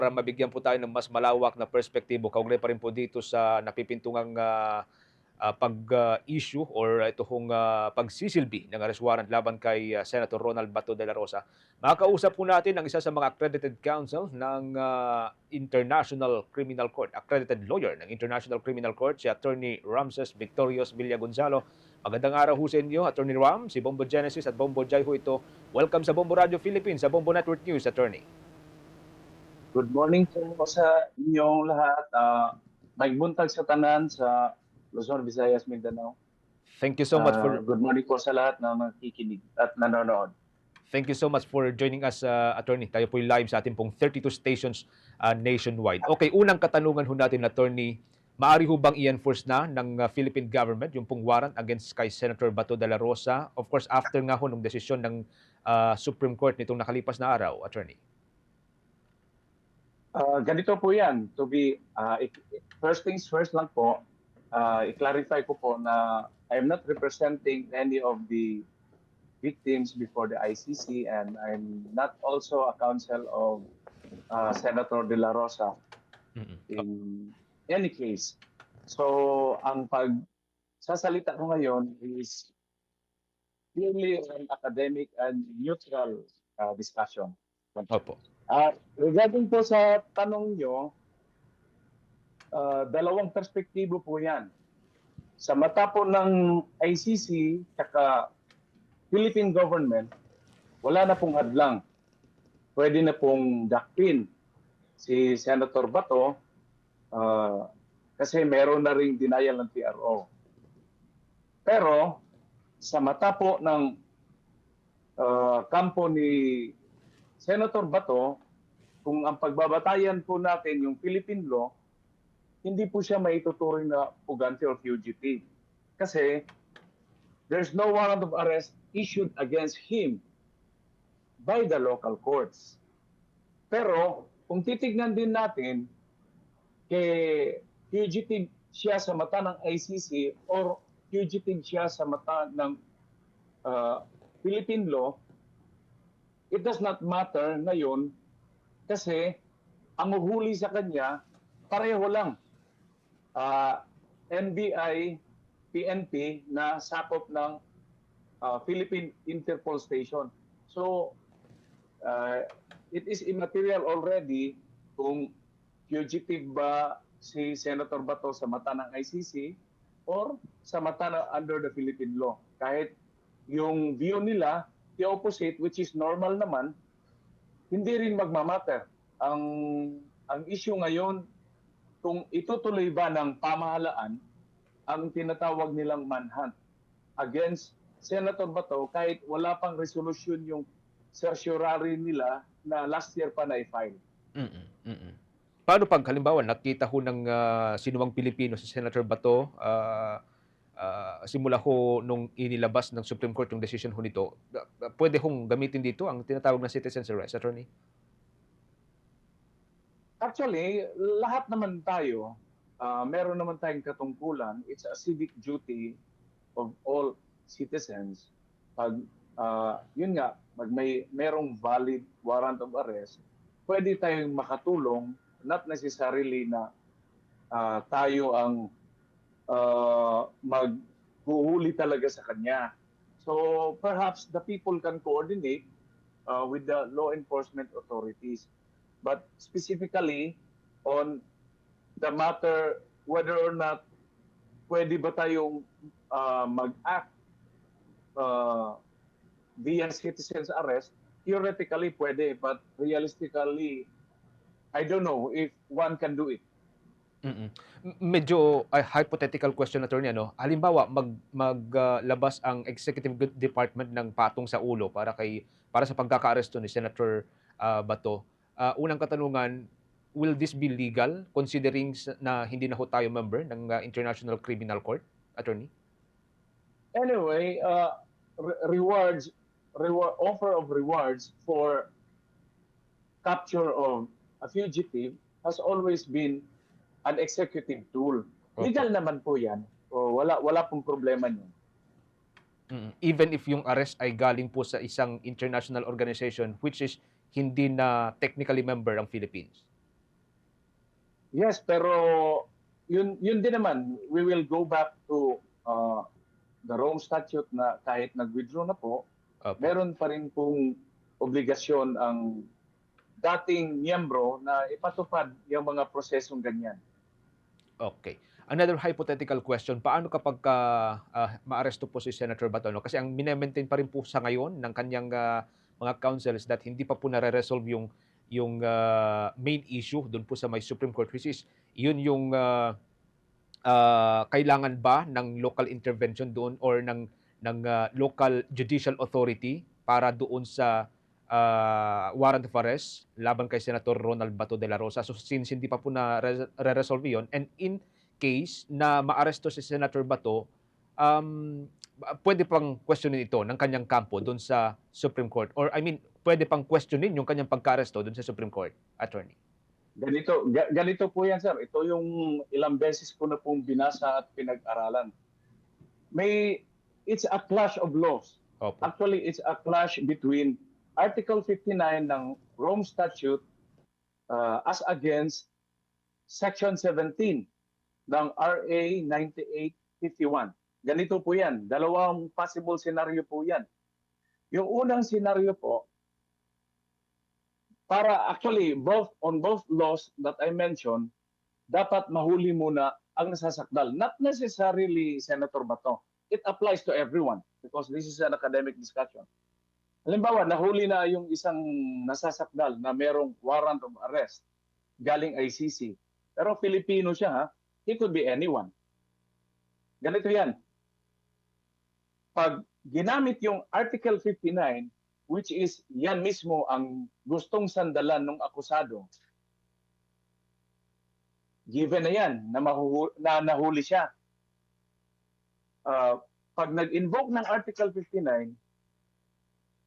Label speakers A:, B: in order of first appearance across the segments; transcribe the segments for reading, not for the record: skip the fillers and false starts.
A: para mabigyan po tayo ng mas malawak na perspektibo kaugnay pa rin po dito sa napipintungang pag-issue or ito hong pagsisilbi ng arrest warrant laban kay Senator Ronald Bato de la Rosa. Makakausap po natin ang isa sa mga accredited counsel ng International Criminal Court, accredited lawyer ng International Criminal Court, si Attorney Ramses Victorios Villagonzalo. Magandang araw ho sa inyo, Attorney Ram, si Bombo Genesis at Bombo Jai ho ito. Welcome sa Bombo Radio Philippines, sa Bombo Network News, Attorney.
B: Good morning po sa inyong lahat. Magbuntag sa tanan sa Luzon, Visayas, Mindanao.
A: Thank you so much for
B: Good morning po sa lahat na nakikinig at nanonood.
A: Thank you so much for joining us, Attorney. Tayo po live sa ating pong 32 stations nationwide. Okay, unang katanungan ho natin, Attorney. Maari ho bang i-enforce na ng Philippine government yung pong warrant against kay Senator Bato de la Rosa? Of course, after nga ho ng desisyon ng Supreme Court nitong nakalipas na araw, Attorney.
B: Ganito po yan. First things first lang po, i-clarify ko po na I am not representing any of the victims before the ICC and I'm not also a counsel of Senator De La Rosa in any case. So, ang pagsasalita ko ngayon is purely an academic and neutral discussion.
A: Opo.
B: Regarding po sa tanong nyo, dalawang perspektibo po yan. Sa mata po ng ICC at Philippine government, wala na pong hadlang. Pwede na pong dakpin si Senator Bato kasi meron na ring denial ng PRO. Pero sa mata po ng kampo ni Senator Bato, kung ang pagbabatayan po natin yung Philippine law, hindi po siya maituturing na pugante or fugitive. Kasi there's no warrant of arrest issued against him by the local courts. Pero kung titignan din natin, fugitive siya sa mata ng ICC or fugitive siya sa mata ng Philippine law, it does not matter ngayon kasi ang uhuli sa kanya, pareho lang. NBI, PNP na sakop ng Philippine Interpol Station. So, it is immaterial already kung fugitive ba si Senator Bato sa mata ng ICC or sa mata na under the Philippine law. Kahit yung view nila, the opposite, which is normal naman, hindi rin magmamatter. Ang issue ngayon, kung itutuloy ba ng pamahalaan ang tinatawag nilang manhunt against Senator Bato kahit wala pang resolution yung certiorari nila na last year pa na-file.
A: Paano pag halimbawa nakita ho ng sinuwang Pilipino si Senator Bato simula ho nung inilabas ng Supreme Court yung decision ho nito, pwede hong gamitin dito ang tinatawag na citizen's arrest, Attorney?
B: Actually, lahat naman tayo, meron naman tayong katungkulan. It's a civic duty of all citizens. Pag, yun nga, merong valid warrant of arrest, pwede tayong makatulong, not necessarily na tayo ang maghuhuli talaga sa kanya. So perhaps the people can coordinate with the law enforcement authorities. But specifically on the matter whether or not pwede ba tayong mag-act via citizen's arrest, theoretically pwede, but realistically, I don't know if one can do it.
A: Medyo hypothetical question, Attorney, ano? Halimbawa, maglabas ang Executive Department ng patong sa ulo para sa pagkakaaresto ni Senator Bato. Unang katanungan, will this be legal considering na hindi na ho tayo member ng International Criminal Court, Attorney?
B: Anyway, offer of rewards for capture of a fugitive has always been an executive tool.
A: Okay.
B: Legal naman po yan. O wala pong problema niyan.
A: Even if yung arrest ay galing po sa isang international organization which is hindi na technically member ang Philippines.
B: Yes, pero yun din naman, we will go back to the Rome Statute na kahit nag-withdraw na po,
A: Opo.
B: meron pa rin pong obligasyon ang dating miyembro na ipatupad yung mga prosesong ganyan.
A: Okay. Another hypothetical question, paano kapagka, maaresto po si Senator Bato 'no? Kasi ang mine-maintain pa rin po sa ngayon ng kaniyang, mga counsels that hindi pa po nare-resolve yung main issue do'n po sa may Supreme Court, which is yun yung, kailangan ba ng local intervention doon or ng local judicial authority para doon sa, warrant of arrest laban kay Senator Ronald Bato de la Rosa. So, since hindi pa po nare-resolve 'yun, and in case na maaresto si Senator Bato, puwede pang questionin ito ng kanyang kampo doon sa Supreme Court, or I mean, puwede pang questionin yung kanyang pagkaaresto doon sa Supreme Court, attorney?
B: Ganito po yan, sir. Ito yung ilang beses ko na pong binasa at pinag-aralan. It's a clash of laws.
A: Opo.
B: Actually, it's a clash between Article 59 ng Rome Statute as against Section 17 ng RA 9851. Ganito po yan. Dalawang possible scenario po yan. Yung unang scenario po, para actually on both laws that I mentioned, dapat mahuli muna ang nasasakdal. Not necessarily Senator Bato. It applies to everyone because this is an academic discussion. Halimbawa, nahuli na yung isang nasasakdal na merong warrant of arrest galing ICC. Pero Filipino siya, ha? He could be anyone. Ganito yan. Pag ginamit yung Article 59, which is yan mismo ang gustong sandalan ng akusado, given na yan na, nahuli siya. Pag nag-invoke ng Article 59,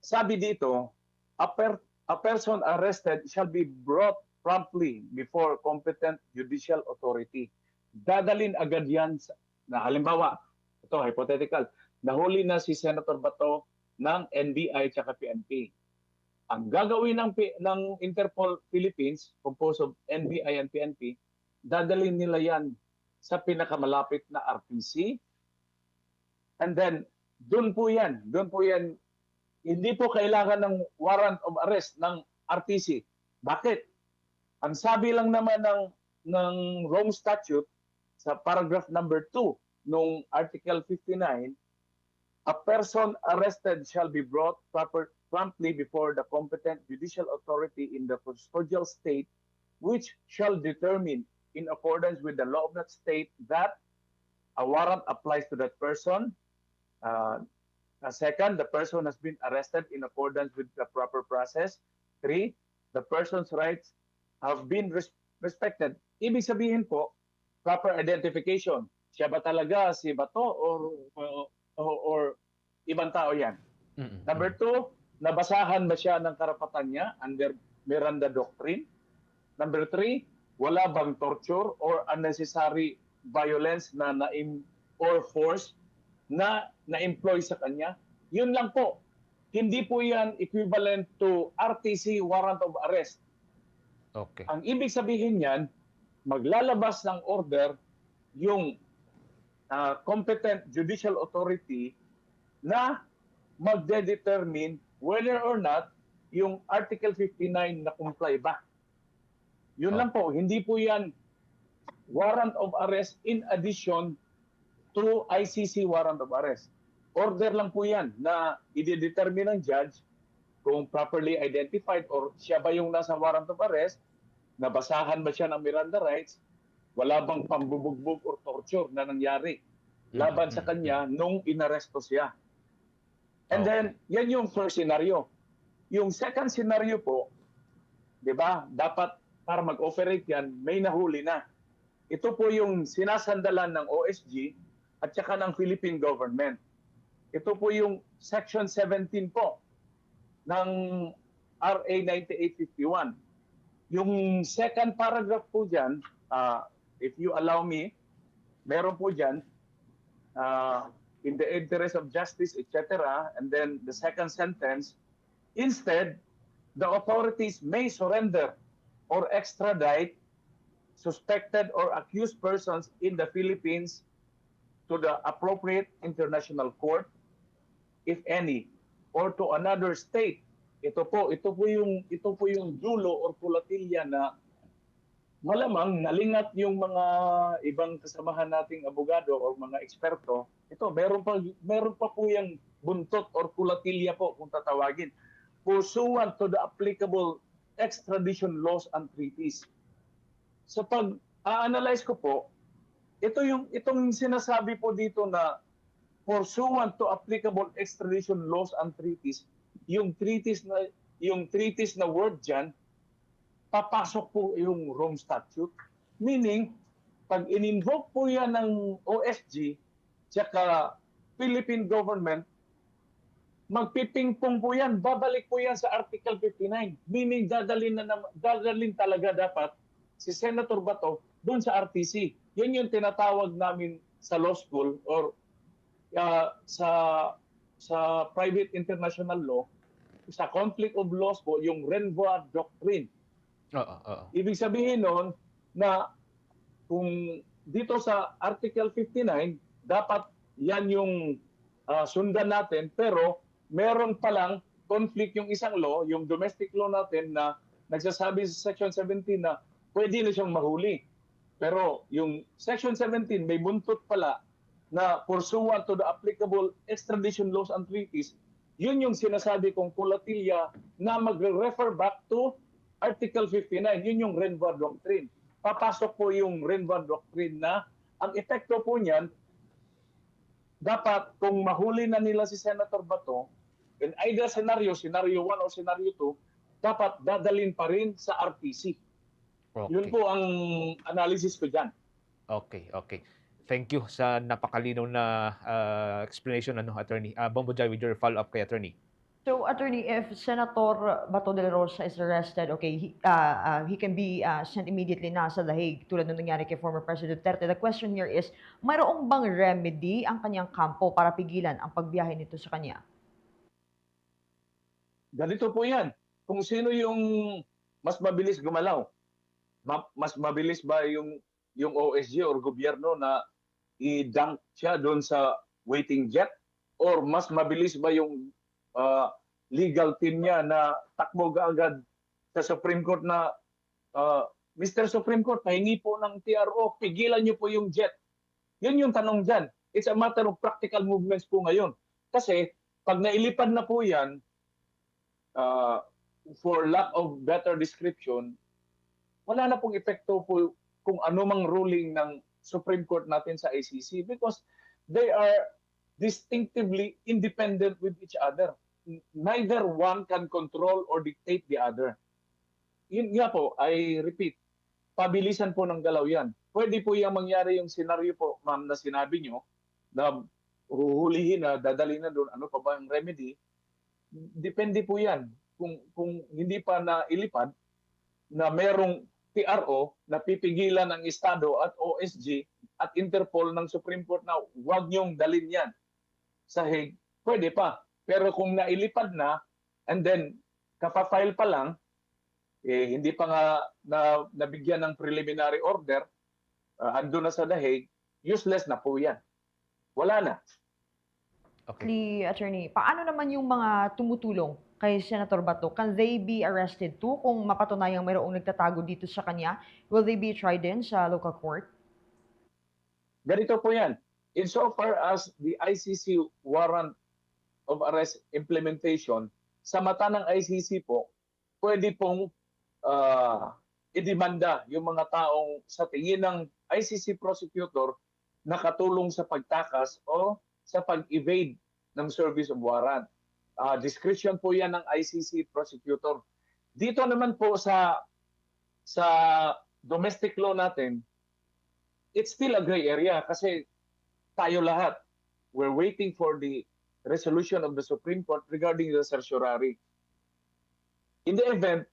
B: sabi dito, a person arrested shall be brought promptly before competent judicial authority. Dadalin agad yan na halimbawa, ito hypothetical, nahuli na si Senator Bato ng NBI at PNP. Ang gagawin ng Interpol Philippines, composed of NBI and PNP, dadalhin nila yan sa pinakamalapit na RPC. And then, doon po yan, hindi po kailangan ng warrant of arrest ng RTC. Bakit? Ang sabi lang naman ng Rome Statute sa paragraph number 2 nung Article 59, a person arrested shall be brought promptly before the competent judicial authority in the custodial state, which shall determine, in accordance with the law of that state, that a warrant applies to that person. Second, the person has been arrested in accordance with the proper process. 3, the person's rights have been respected. Ibig sabihin po, proper identification. Siya ba talaga si Bato or ibang tao yan? Number 2, nabasahan ba siya ng karapatan niya under Miranda Doctrine? Number 3, wala bang torture or unnecessary violence or force na na-employ sa kanya? Yun lang po. Hindi po yan equivalent to RTC, warrant of arrest.
A: Okay.
B: Ang ibig sabihin niyan, maglalabas ng order yung competent judicial authority na magde-determine whether or not yung Article 59 na comply ba. Yun lang po, hindi po yan warrant of arrest in addition to ICC warrant of arrest. Order lang po yan na i-determine ng judge kung properly identified or siya ba yung nasa warrant of arrest, nabasahan ba siya ng Miranda rights, wala bang pambubugbog or torture na nangyari laban sa kanya nung inaresto siya. And then, yan yung first scenario. Yung second scenario po, di ba, dapat para mag-operate yan, may nahuli na. Ito po yung sinasandalan ng OSG at saka ng Philippine government. Ito po yung Section 17 po ng RA 9851. Yung second paragraph po dyan, if you allow me, meron po dyan, in the interest of justice, etc. And then the second sentence, instead, the authorities may surrender or extradite suspected or accused persons in the Philippines to the appropriate international court, if any, or to another state. Ito po yung dulo or kulatilya na malamang nalingat yung mga ibang kasamahan nating abogado o mga eksperto. Ito, meron pa po yung buntot or kulatilya po kung tatawagin. Pursuant to the applicable extradition laws and treaties. Sa pag-analyze ko po, itong sinasabi po dito na pursuant to applicable extradition laws and treaties, yung treaties na word diyan, papasok po yung Rome Statute. Meaning, pag in-invoke po yan ng OSG, tsaka Philippine government, magpipingpong po yan, babalik po yan sa Article 59. Meaning, dadalin talaga dapat si Senator Bato doon sa RTC. Yan yung tinatawag namin sa law school or sa private international law, sa conflict of laws po, yung Renvoi Doctrine. Ibig sabihin nun na kung dito sa Article 59, dapat yan yung sundan natin, pero meron palang conflict yung isang law, yung domestic law natin na nagsasabi sa Section 17 na pwede na siyang mahuli. Pero yung Section 17 may buntot pala na pursuant to the applicable extradition laws and treaties, yun yung sinasabi kong kulatilya na magre-refer back to Article 59. Yun yung Renvoi Doctrine. Papasok po yung Renvoi Doctrine na ang epekto po niyan, dapat kung mahuli na nila si Senator Bato, in either scenario 1 o scenario 2, dapat dadalin pa rin sa RTC.
A: Okay.
B: Yun po ang analysis ko dyan.
A: Okay. Thank you sa napakalinaw na explanation, Attorney. Bombo Jai, with your follow-up kay Attorney.
C: So, Attorney, if Senator Bato de la Rosa is arrested, okay, he can be sent immediately na sa The Hague, tulad ng nangyari kay former President Duterte. The question here is, mayroong bang remedy ang kanyang kampo para pigilan ang pagbiyahe nito sa kanya?
B: Ganito po yan. Kung sino yung mas mabilis gumalaw, mas mabilis ba yung OSG or gobyerno na i-dunk siya doon sa waiting jet? Or mas mabilis ba yung legal team niya na takbo agad sa Supreme Court na Mr. Supreme Court, pahingi po ng TRO, pigilan niyo po yung jet. Yun yung tanong dyan. It's a matter of practical movements po ngayon. Kasi pag nailipad na po yan, for lack of better description, wala na pong epekto po kung anumang ruling ng Supreme Court natin sa ICC because they are distinctively independent with each other. Neither one can control or dictate the other. Yun nga po, I repeat, pabilisan po ng galaw yan. Pwede po yung mangyari yung scenario po, ma'am, na sinabi nyo, na huhulihin na, dadali na doon, ano pa ba yung remedy? Depende po yan. Kung hindi pa nailipad, na merong PRO na pipigilan ng Estado at OSG at Interpol ng Supreme Court na huwag niyong dalin yan sa Hague, pwede pa. Pero kung nailipad na, and then kapafile pa lang, hindi pa nga nabigyan ng preliminary order, ando na sa The Hague, useless na po yan. Wala na.
C: Okay. Attorney, paano naman yung mga tumutulong kay Senator Bato? Can they be arrested too kung mapatunayang mayroong nagtatago dito sa kanya? Will they be tried din sa local court?
B: Ganito po yan. Insofar as the ICC warrant of arrest implementation, sa mata ng ICC po, pwede pong idemanda yung mga taong sa tingin ng ICC prosecutor nakatulong sa pagtakas o sa pag-evade ng service of warrant. Discretion po yan ng ICC prosecutor. Dito naman po sa domestic law natin, it's still a gray area kasi tayo lahat, we're waiting for the resolution of the Supreme Court regarding the certiorari. In the event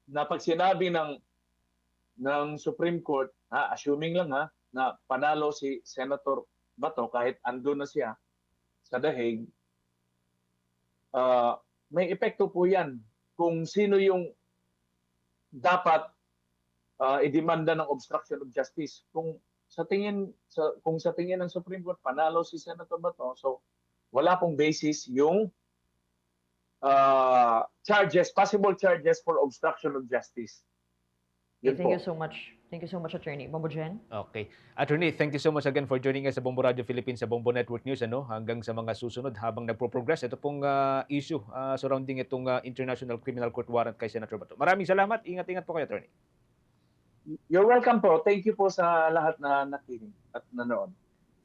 B: na pag sinabi ng Supreme Court, assuming lang na panalo si Senator Bato kahit ando na siya sa The Hague, may epekto po yan kung sino yung dapat idemanda ng obstruction of justice. Kung sa tingin ng Supreme Court panalo si Senator Bato, so wala pong basis yung possible charges for obstruction of justice. Yun
C: Thank
B: po.
C: you so much. Thank you so much, Attorney. Bombo Jen?
A: Okay. Attorney, thank you so much again for joining us sa Bombo Radio Philippines, sa Bombo Network News. Hanggang sa mga susunod habang nagpo-progress. Ito pong issue surrounding itong International Criminal Court warrant kay Senator Bato. Maraming salamat. Ingat-ingat po kayo, Attorney.
B: You're welcome po. Thank you po sa lahat na nakinig at nanood.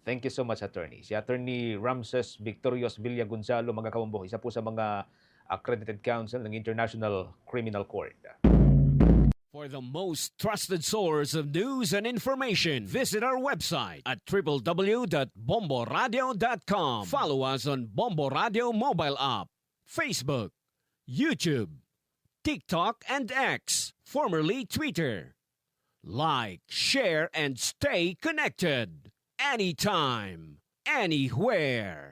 A: Thank you so much, Attorney. Si Attorney Ramses Victorios Villa Gonzalo, mga kawambo, isa po sa mga accredited counsel ng International Criminal Court.
D: For the most trusted source of news and information, visit our website at www.bomboradio.com. Follow us on Bombo Radio mobile app, Facebook, YouTube, TikTok, and X, formerly Twitter. Like, share, and stay connected. Anytime, anywhere.